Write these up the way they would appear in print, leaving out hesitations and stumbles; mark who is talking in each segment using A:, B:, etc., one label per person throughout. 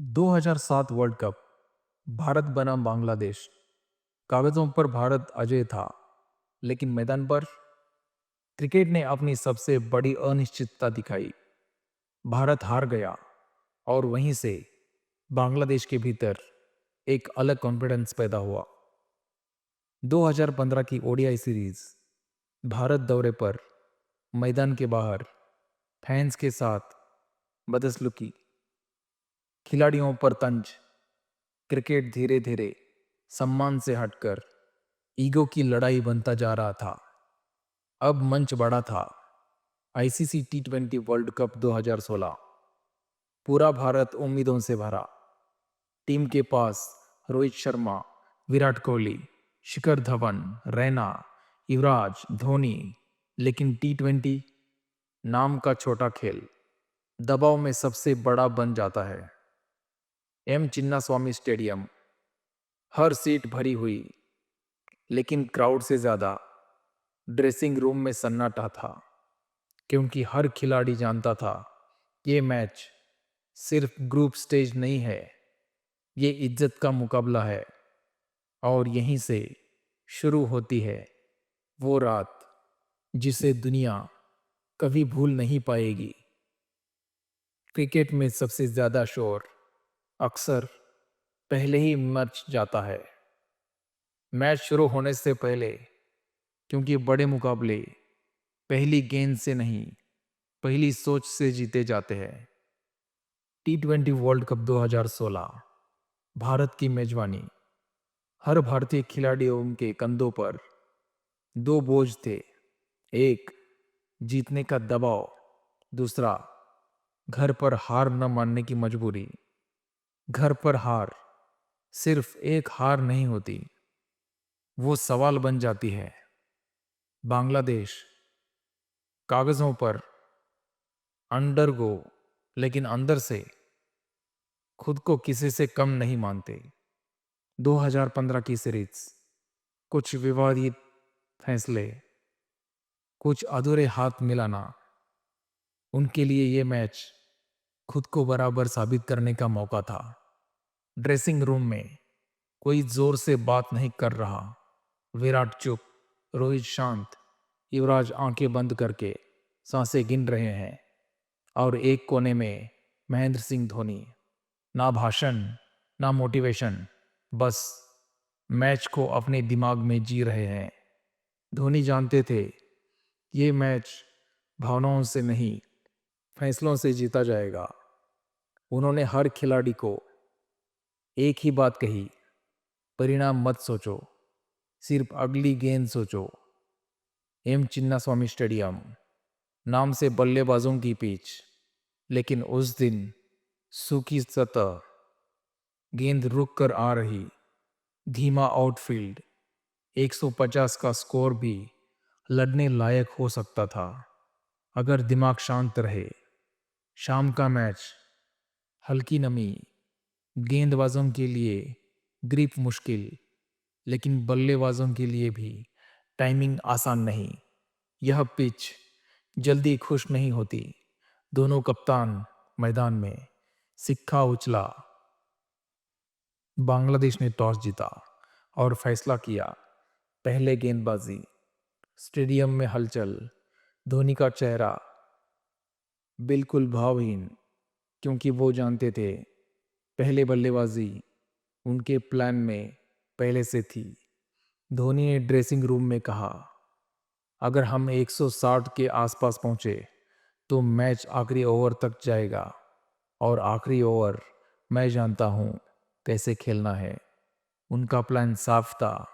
A: 2007 world cup. Bharat बनाम बांग्लादेश। कागजों पर भारत अजय था, लेकिन मैदान पर क्रिकेट ने अपनी सबसे बड़ी अनिश्चितता दिखाई। भारत हार गया और वहीं से बांग्लादेश के भीतर एक अलग कॉन्फिडेंस पैदा हुआ। 2015 की ओडीआई सीरीज, भारत दौरे पर, मैदान के बाहर फैंस के साथ बदसलूकी, खिलाड़ियों पर तंज। क्रिकेट धीरे धीरे सम्मान से हटकर ईगो की लड़ाई बनता जा रहा था। अब मंच बड़ा था, आईसीसी टी20 वर्ल्ड कप 2016। पूरा भारत उम्मीदों से भरा। टीम के पास रोहित शर्मा, विराट कोहली, शिखर धवन, रैना, युवराज, धोनी। लेकिन टी20 नाम का छोटा खेल दबाव में सबसे बड़ा बन जाता है। एम चिन्नास्वामी स्टेडियम, हर सीट भरी हुई, लेकिन क्राउड से ज्यादा ड्रेसिंग रूम में सन्नाटा था, क्योंकि हर खिलाड़ी जानता था ये मैच सिर्फ ग्रुप स्टेज नहीं है, ये इज्जत का मुकाबला है। और यहीं से शुरू होती है वो रात जिसे दुनिया कभी भूल नहीं पाएगी। क्रिकेट में सबसे ज्यादा शोर अक्सर पहले ही मच जाता है, मैच शुरू होने से पहले, क्योंकि बड़े मुकाबले पहली गेंद से नहीं, पहली सोच से जीते जाते हैं। टी20 वर्ल्ड कप 2016, भारत की मेजबानी। हर भारतीय खिलाड़ियों के कंधों पर दो बोझ थे। एक, जीतने का दबाव। दूसरा, घर पर हार न मानने की मजबूरी। घर पर हार सिर्फ एक हार नहीं होती, वो सवाल बन जाती है। बांग्लादेश कागजों पर अंडरगो, लेकिन अंदर से खुद को किसी से कम नहीं मानते। 2015 की सीरीज, कुछ विवादित फैसले, कुछ अधूरे हाथ मिलाना, उनके लिए ये मैच खुद को बराबर साबित करने का मौका था। ड्रेसिंग रूम में कोई जोर से बात नहीं कर रहा। विराट चुप, रोहित शांत, युवराज आंखें बंद करके सांसें गिन रहे हैं। और एक कोने में महेंद्र सिंह धोनी, ना भाषण, ना मोटिवेशन, बस मैच को अपने दिमाग में जी रहे हैं। धोनी जानते थे ये मैच भावनाओं से नहीं, फैसलों से जीता जाएगा। उन्होंने हर खिलाड़ी को एक ही बात कही, परिणाम मत सोचो, सिर्फ अगली गेंद सोचो। एम चिन्नास्वामी स्टेडियम, नाम से बल्लेबाजों की पिच, लेकिन उस दिन सूखी सतह, गेंद रुक कर आ रही, धीमा आउटफील्ड, 150 का स्कोर भी लड़ने लायक हो सकता था अगर दिमाग शांत रहे। शाम का मैच, हल्की नमी, गेंदबाजों के लिए ग्रिप मुश्किल, लेकिन बल्लेबाजों के लिए भी टाइमिंग आसान नहीं। यह पिच जल्दी खुश नहीं होती। दोनों कप्तान मैदान में, सिक्का उछला। बांग्लादेश ने टॉस जीता और फैसला किया। पहले गेंदबाजी, स्टेडियम में हलचल, धोनी का चेहरा बिल्कुल भावहीन, क्योंकि वो जानते थे पहले बल्लेबाजी उनके प्लान में पहले से थी। धोनी ने ड्रेसिंग रूम में कहा, अगर हम 160 के आसपास पहुंचे तो मैच आखिरी ओवर तक जाएगा, और आखिरी ओवर मैं जानता हूं कैसे खेलना है। उनका प्लान साफ था,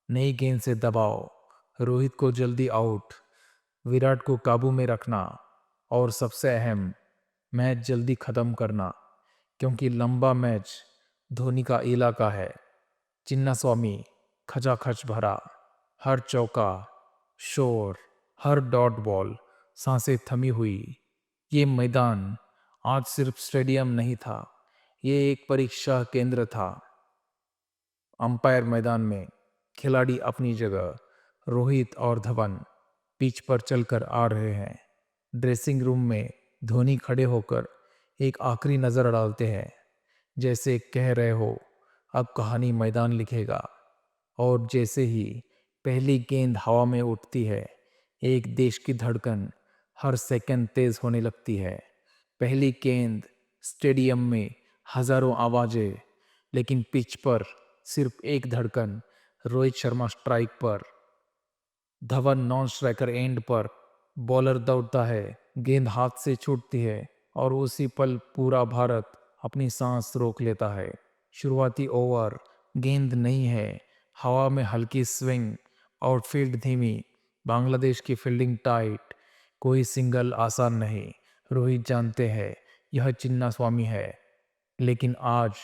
A: नई गेंद से दबाव, रोहित को जल्दी आउट, विराट को काबू में रखना, और सबसे अहम, मैच जल्दी खत्म करना, क्योंकि लंबा मैच धोनी का इलाका है। चिन्नास्वामी खचाखच भरा, हर चौका, शोर, हर डॉट बॉल, सांसें थमी हुई। ये मैदान आज सिर्फ स्टेडियम नहीं था, ये एक परीक्षा केंद्र था। अंपायर मैदान में, खिलाड़ी अपनी जगह, रोहित और धवन पिच पर चलकर आ रहे हैं। ड्रेसिंग रूम में धोनी खड़े होकर एक आखिरी नजर डालते हैं। जैसे कह रहे हो अब कहानी मैदान लिखेगा। और जैसे ही पहली गेंद हवा में उठती है, एक देश की धड़कन हर सेकंड तेज होने लगती है। पहली गेंद, स्टेडियम में हजारों आवाजें, लेकिन पिच पर सिर्फ एक धड़कन। रोहित शर्मा स्ट्राइक पर, धवन नॉन स्ट्राइकर एंड पर। बॉलर दौड़ता है, गेंद हाथ से छूटती है और उसी पल पूरा भारत अपनी सांस रोक लेता है। शुरुआती ओवर, गेंद नहीं है, हवा में हल्की स्विंग, आउटफील्ड धीमी, बांग्लादेश की फील्डिंग टाइट। कोई सिंगल आसान नहीं। रोहित जानते हैं यह चिन्ना स्वामी है, लेकिन आज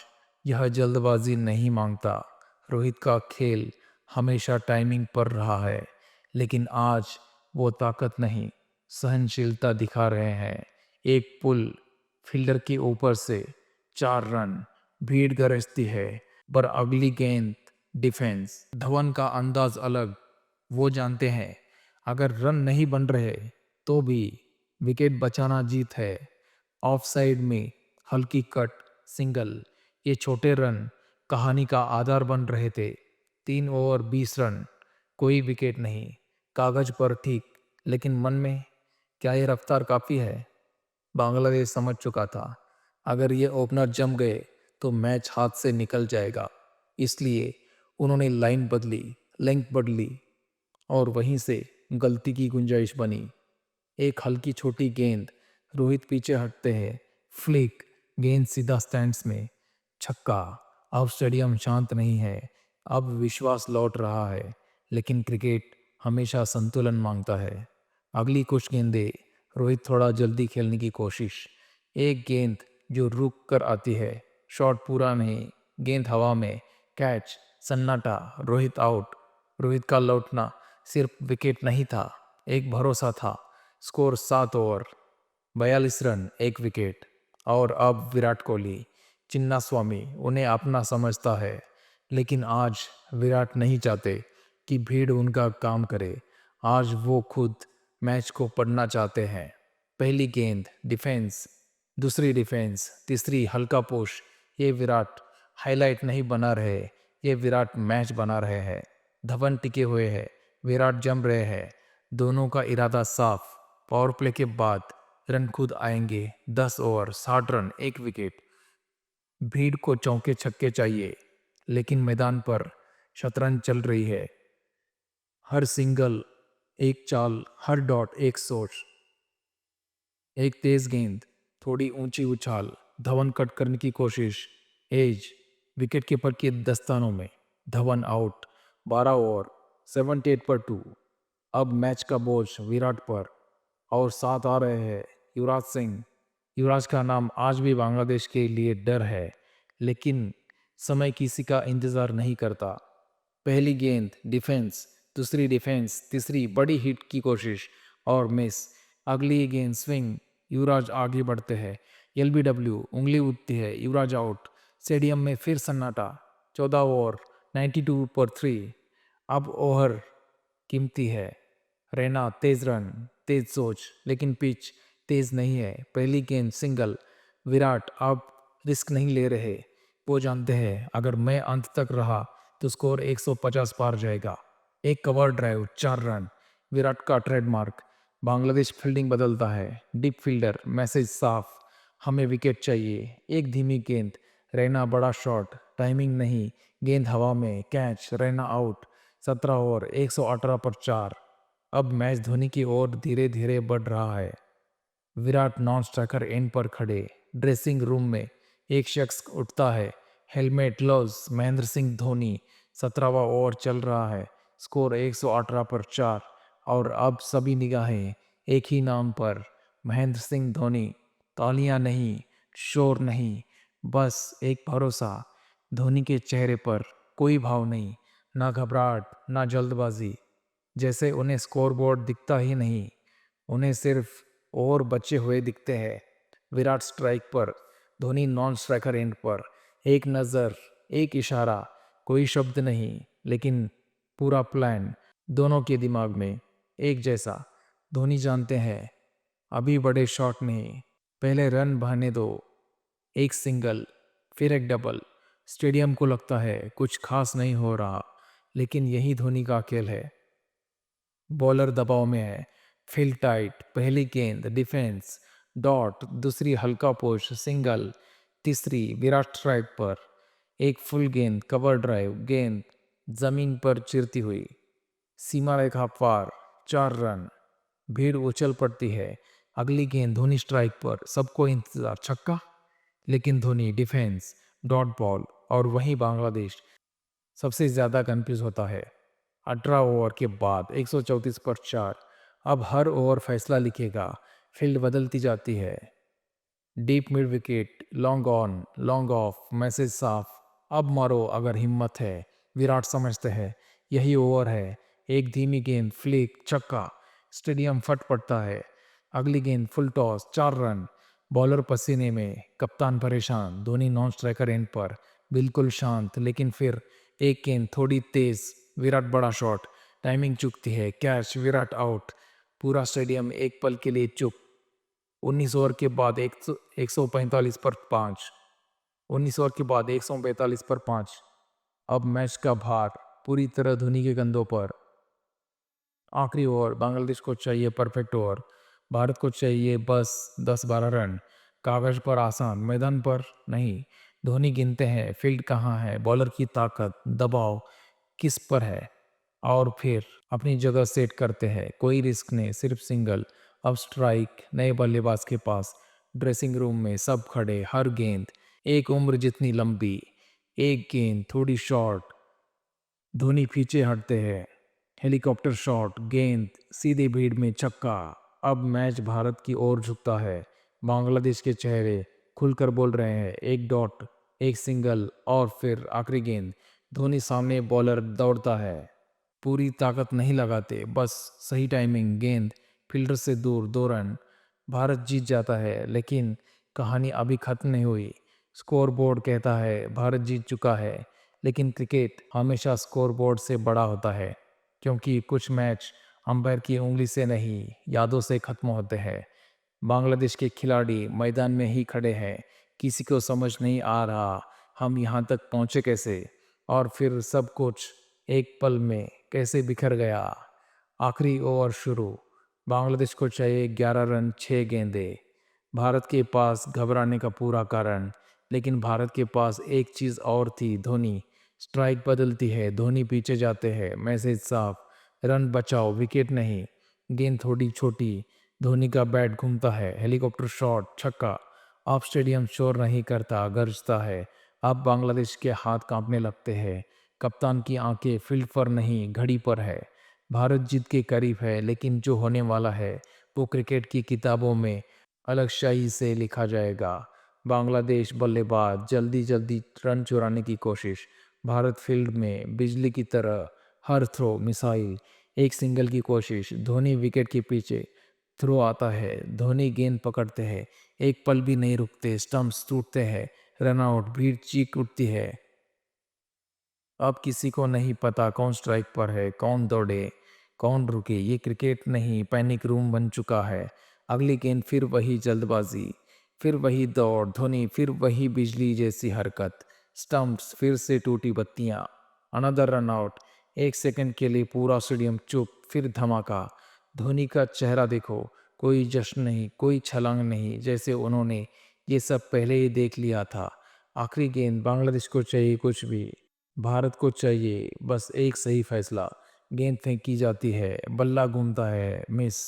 A: यह जल्दबाजी नहीं मांगता। रोहित का खेल हमेशा टाइमिंग पर रहा है, लेकिन आज वो ताकत नहीं, सहनशीलता दिखा रहे हैं। एक पुल, फील्डर के ऊपर से 4 रन, भीड़ गरजती है, पर अगली गेंद डिफेंस। धवन का अंदाज अलग, वो जानते हैं अगर रन नहीं बन रहे तो भी विकेट बचाना जीत है। ऑफ साइड में हल्की कट, सिंगल, ये छोटे रन कहानी का आधार बन रहे थे। 3 ओवर 20 रन, कोई विकेट नहीं। कागज पर ठीक, लेकिन मन में क्या ये रफ्तार काफी है? बांग्लादेश समझ चुका था अगर ये ओपनर जम गए तो मैच हाथ से निकल जाएगा। इसलिए उन्होंने लाइन बदली, लेंथ बदली, और वहीं से गलती की गुंजाइश बनी। एक हल्की छोटी गेंद, रोहित पीछे हटते हैं, फ्लिक, गेंद सीधा स्टैंड्स में, छक्का। अब स्टेडियम शांत नहीं है, अब विश्वास लौट रहा है। लेकिन क्रिकेट हमेशा संतुलन मांगता है। अगली कुछ गेंदें, रोहित थोड़ा जल्दी खेलने की कोशिश। एक गेंद जो रुक कर आती है, शॉट पूरा नहीं, गेंद हवा में, कैच, सन्नाटा, रोहित आउट। रोहित का लौटना सिर्फ विकेट नहीं था, एक भरोसा था। स्कोर 7 ओवर 42 रन, एक विकेट। और अब विराट कोहली, चिन्ना स्वामी उन्हें अपना समझता है, लेकिन आज विराट नहीं चाहते कि भीड़ उनका काम करे। आज वो खुद मैच को पढ़ना चाहते हैं। पहली गेंद डिफेंस, दूसरी डिफेंस, तीसरी हल्का पुश। ये विराट हाईलाइट नहीं बना रहे, ये विराट मैच बना रहे हैं। धवन टिके हुए हैं, विराट जम रहे हैं। दोनों का इरादा साफ। पावर प्ले के बाद रन खुद आएंगे। 10 ओवर 60 रन, एक विकेट। भीड़ को चौके छक्के चाहिए, लेकिन मैदान पर शतरंज चल रही है। हर सिंगल एक चाल, हर डॉट एक सोच। एक तेज गेंद, थोड़ी ऊंची उछाल, धवन कट करने की कोशिश, एज, विकेट कीपर के दस्तानों में। धवन आउट। 12 ओवर 78 पर 2। अब मैच का बोझ विराट पर, और साथ आ रहे हैं युवराज सिंह। युवराज का नाम आज भी बांग्लादेश के लिए डर है, लेकिन समय किसी का इंतजार नहीं करता। पहली गेंद डिफेंस, दूसरी डिफेंस, तीसरी बड़ी हिट की कोशिश और मिस। अगली गेंद स्विंग, युवराज आगे बढ़ते हैं। एलबीडब्ल्यू, उंगली उठती है, युवराज आउट। स्टेडियम में फिर सन्नाटा। 14 ओवर 92 पर 3। अब ओवर कीमती है। रैना तेज रन, तेज सोच, लेकिन पिच तेज नहीं है। पहली गेंद सिंगल। विराट अब रिस्क नहीं ले रहे, वो जानते हैं अगर मैं अंत तक रहा तो स्कोर 150 पार जाएगा। एक कवर ड्राइव, 4 रन, विराट का ट्रेडमार्क। बांग्लादेश फील्डिंग बदलता है, डीप फील्डर, मैसेज साफ, हमें विकेट चाहिए। एक धीमी गेंद, रैना बड़ा शॉट, टाइमिंग नहीं, गेंद हवा में, कैच, रैना आउट। 17 ओवर 118 पर 4। अब मैच धोनी की ओर धीरे धीरे बढ़ रहा है। विराट नॉन स्ट्राइकर एंड पर खड़े। ड्रेसिंग रूम में एक शख्स उठता है, हेलमेट, ग्लव्स, महेंद्र सिंह धोनी। 17वां ओवर चल रहा है, स्कोर 118 पर 4। और अब सभी निगाहें एक ही नाम पर, महेंद्र सिंह धोनी। तालियां नहीं, शोर नहीं, बस एक भरोसा। धोनी के चेहरे पर कोई भाव नहीं, ना घबराहट, ना जल्दबाजी। जैसे उन्हें स्कोरबोर्ड दिखता ही नहीं, उन्हें सिर्फ ओवर बचे हुए दिखते हैं। विराट स्ट्राइक पर, धोनी नॉन स्ट्राइकर एंड पर। एक नज़र, एक इशारा, कोई शब्द नहीं, लेकिन पूरा प्लान दोनों के दिमाग में एक जैसा। धोनी जानते हैं अभी बड़े शॉट नहीं, पहले रन बहाने दो। एक सिंगल, फिर एक डबल। स्टेडियम को लगता है कुछ खास नहीं हो रहा, लेकिन यही धोनी का खेल है। बॉलर दबाव में है, फील्ड टाइट, पहली गेंद डिफेंस, डॉट, दूसरी हल्का पुश, सिंगल, तीसरी विराट स्ट्राइक पर, एक फुल गेंद, कवर ड्राइव, गेंद जमीन पर चिरती हुई, सीमा रेखा पार, 4 रन। भीड़ उछल पड़ती है। अगली गेंद धोनी स्ट्राइक पर, सबको इंतजार, छक्का। लेकिन धोनी डिफेंस, डॉट बॉल, और वहीं बांग्लादेश सबसे ज़्यादा कंफ्यूज होता है। 18 ओवर के बाद 134 पर 4। अब हर ओवर फैसला लिखेगा। फील्ड बदलती जाती है। Deep mid wicket, long on, long off, message साफ, अब मारो अगर हिम्मत है। विराट समझते हैं यही ओवर है। एक धीमी गेंद, फ्लिक, छक्का। स्टेडियम फट पड़ता है। अगली गेंद फुल टॉस, 4 रन। बॉलर पसीने में, कप्तान परेशान, धोनी नॉन स्ट्राइकर एंड पर, बिल्कुल शांत। लेकिन फिर एक गेंद थोड़ी तेज, विराट बड़ा शॉट, टाइमिंग चुकती है, कैच, विराट आउट। पूरा स्टेडियम एक पल के लिए चुप। 19 ओवर के बाद 145 पर 5। 19 ओवर के बाद 145 पर 5। अब मैच का भार पूरी तरह धोनी के कंधों पर। आखिरी ओवर, बांग्लादेश को चाहिए परफेक्ट ओवर, भारत को चाहिए बस 10-12 रन। कागज पर आसान, मैदान पर नहीं। धोनी गिनते हैं फील्ड कहाँ है, बॉलर की ताकत, दबाव किस पर है, और फिर अपनी जगह सेट करते हैं। कोई रिस्क नहीं, सिर्फ सिंगल। अब स्ट्राइक नए बल्लेबाज के पास। ड्रेसिंग रूम में सब खड़े, हर गेंद एक उम्र जितनी लंबी। एक गेंद थोड़ी शॉर्ट, धोनी पीछे हटते हैं। हेलीकॉप्टर शॉट, गेंद सीधे भीड़ में, छक्का। अब मैच भारत की ओर झुकता है। बांग्लादेश के चेहरे खुलकर बोल रहे हैं। एक डॉट, एक सिंगल, और फिर आखिरी गेंद। धोनी सामने, बॉलर दौड़ता है। पूरी ताकत नहीं लगाते, बस सही टाइमिंग, गेंद फील्डर से दूर, 2 रन। भारत जीत जाता है, लेकिन कहानी अभी खत्म नहीं हुई। स्कोर बोर्ड कहता है भारत जीत चुका है, लेकिन क्रिकेट हमेशा स्कोर बोर्ड से बड़ा होता है, क्योंकि कुछ मैच अंपायर की उंगली से नहीं, यादों से खत्म होते हैं। बांग्लादेश के खिलाड़ी मैदान में ही खड़े हैं, किसी को समझ नहीं आ रहा हम यहाँ तक पहुँचे कैसे, और फिर सब कुछ एक पल में कैसे बिखर गया। आखिरी ओवर शुरू। बांग्लादेश को चाहिए 11 रन, 6 गेंदें। भारत के पास घबराने का पूरा कारण, लेकिन भारत के पास एक चीज़ और थी, धोनी। स्ट्राइक बदलती है, धोनी पीछे जाते हैं, मैसेज साफ, रन बचाओ, विकेट नहीं। गेंद थोड़ी छोटी, धोनी का बैट घूमता है, हेलीकॉप्टर शॉट, छक्का। अब स्टेडियम शोर नहीं करता, गरजता है। अब बांग्लादेश के हाथ कांपने लगते हैं। कप्तान की आंखें फील्ड पर नहीं, घड़ी पर है। भारत जीत के करीब है, लेकिन जो होने वाला है वो क्रिकेट की किताबों में अलग शाही से लिखा जाएगा। बांग्लादेश बल्लेबाज, जल्दी जल्दी रन चुराने की कोशिश। भारत फील्ड में बिजली की तरह, हर थ्रो मिसाइल। एक सिंगल की कोशिश, धोनी विकेट के पीछे, थ्रो आता है, धोनी गेंद पकड़ते हैं, एक पल भी नहीं रुकते, स्टंप्स टूटते हैं, रन आउट, भीड़ चीख उठती है। अब किसी को नहीं पता कौन स्ट्राइक पर है, कौन दौड़े, कौन रुके। ये क्रिकेट नहीं, पैनिक रूम बन चुका है। अगली गेंद, फिर वही जल्दबाजी, फिर वही दौड़, धोनी, फिर वही बिजली जैसी हरकत। स्टंप्स, फिर से टूटी बत्तियां, अनदर रन आउट। 1 सेकंड के लिए पूरा स्टेडियम चुप, फिर धमाका। धोनी का चेहरा देखो, कोई जश्न नहीं, कोई छलांग नहीं, जैसे उन्होंने ये सब पहले ही देख लिया था। आखिरी गेंद, बांग्लादेश को चाहिए कुछ भी, भारत को चाहिए बस एक सही फैसला। गेंद फेंकी जाती है, बल्ला घूमता है, मिस।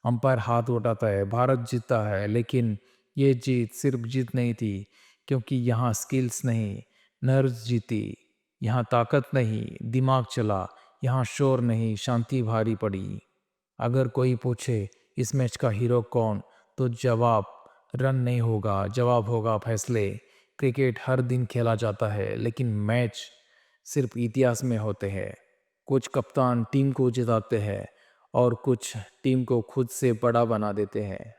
A: अंपायर हाथ उठाता है, भारत जीतता है। लेकिन ये जीत सिर्फ जीत नहीं थी, क्योंकि यहाँ स्किल्स नहीं, नर्व्स जीती। यहाँ ताकत नहीं, दिमाग चला। यहाँ शोर नहीं, शांति भारी पड़ी। अगर कोई पूछे इस मैच का हीरो कौन, तो जवाब रन नहीं होगा, जवाब होगा फैसले। क्रिकेट हर दिन खेला जाता है, लेकिन मैच सिर्फ इतिहास में होते हैं। कुछ कप्तान टीम को जिताते हैं, और कुछ टीम को खुद से बड़ा बना देते हैं।